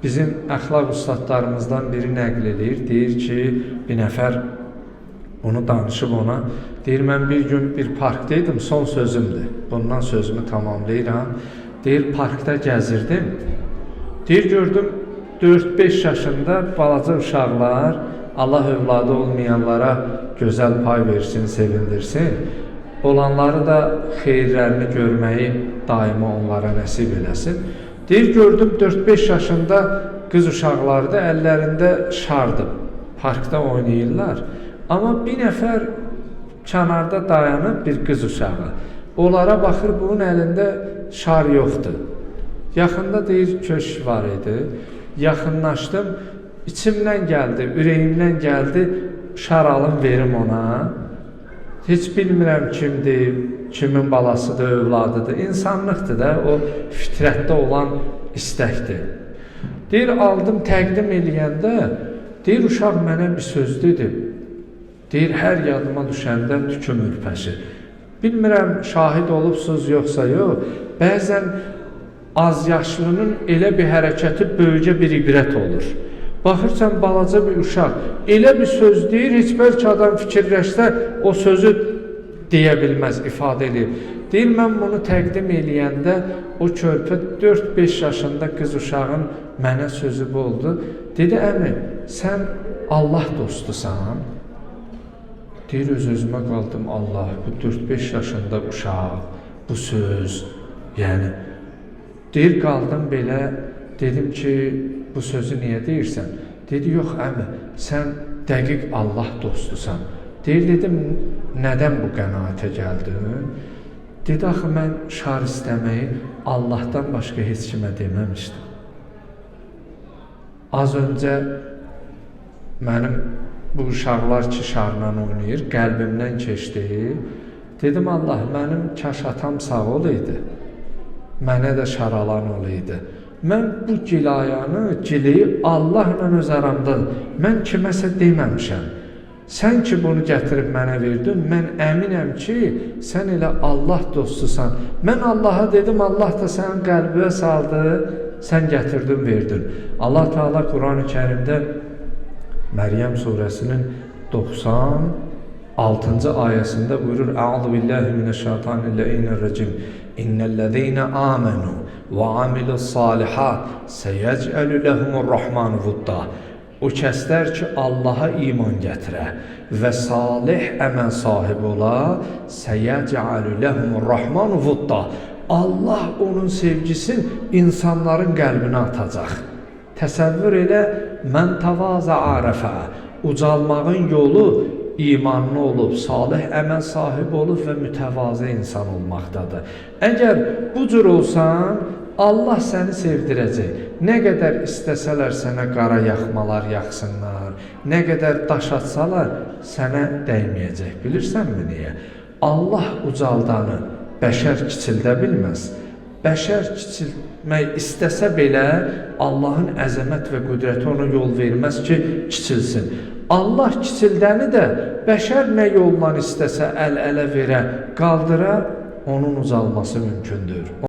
bizim əxlaq ustadlarımızdan biri nəql edir. Deyir ki, bir nəfər onu danışıb ona. Deyir, mən bir gün bir parkdaydım, son sözümdür. Bundan sözümü tamamlayıram. Deyir, parkda gəzirdim. Deyir, gördüm 4-5 yaşında balaca uşaqlar, Allah övladı olmayanlara gözəl pay versin, sevindirsin. Olanları da xeyirlərini görməyi daima onlara nəsib eləsin. Deyir, gördüm 4-5 yaşında qız uşaqları da əllərində şardı. Parkda oynayırlar. Amma bir nəfər kənarda dayanıb bir qız uşağı. Onlara baxır, bunun əlində şar yoxdur. Yaxında deyir, köşk var idi. Yaxınlaşdım, içimdən gəldi, ürəyimdən gəldi, şar alım verim ona. Heç bilmirəm kimdir, kimin balasıdır, övladıdır. İnsanlıqdır da, o fitrətdə olan istəkdir. Deyir, aldım, təqdim eləyəndə, deyir, uşaq mənə bir söz dedi. Deyir, hər yadıma düşəndə tüküm ürpəşir. Bilmirəm, şahid olubsuz yoxsa yox. Bəzən az yaşlının elə bir hərəkəti böyücə bir ibrət olur. Baxırsan, balaca bir uşaq elə bir söz deyir, heç bəlkə adam fikirləşsə o sözü deyə bilməz, ifadə edir. Deyir, mən bunu təqdim eləyəndə o körpə 4-5 yaşında qız uşağın mənə sözü bu oldu. Dedi, əmi, sən Allah dostusan? Deyir, öz-özümə qaldım, Allah, bu 4-5 yaşında uşaq, bu söz, yəni. Deyir, qaldım belə, dedim ki, bu sözü niyə deyirsən? Dedi, yox əmi, sən dəqiq Allah dostusan. Deyir, dedim, nədən bu qənaətə gəldin? Dedi, axı, mən şar istəməyi Allahdan başqa heç kimə deməmişdim. Az öncə mənim bu uşaqlar ki, şarla oynayır, qəlbimdən keçdi. Dedim, Allah, mənim kaş atam sağ olaydı, mənə də şar alan olaydı. Mən bu gilayanı, giliyi Allahla öz aramda, mən kiməsə deməmişəm. Sən ki, bunu gətirib mənə verdin, mən əminəm ki, sən elə Allah dostusan. Mən Allaha dedim, Allah da sənin qəlbinə saldı, sən gətirdin, verdin. Allah Teala Quran-ı Kərimdə Məryəm surəsinin 96-cı ayəsində buyurur: "Əuzu billahi mineşşeytanirracim. İnnellezîne âmenû və amilussâlihat seyec'alu lehumurrahmanu vudda." O kəslər ki, Allaha iman gətirə və salih əməl sahibi ola, seyec'alu lehumurrahmanu vudda. Allah onun sevgisini insanların qəlbinə atacaq. Təsəvvür elə, mən təvazə arəfə, ucalmağın yolu imanlı olub, salih əməl sahibi olub və mütəvazı insan olmaqdadır. Əgər bu cür olsan, Allah səni sevdirəcək. Nə qədər istəsələr sənə qara yaxmalar yaxsınlar, nə qədər daş atsalar, sənə dəyməyəcək. Bilirsənmi niyə? Allah ucaldanı bəşər kiçildə bilməz. Bəşər kiçilmək istəsə belə, Allahın əzəmət və qüdrəti ona yol verməz ki, kiçilsin. Allah kiçildəni də bəşər nə yolla istəsə əl-ələ verə, qaldıra, onun ucalması mümkündür.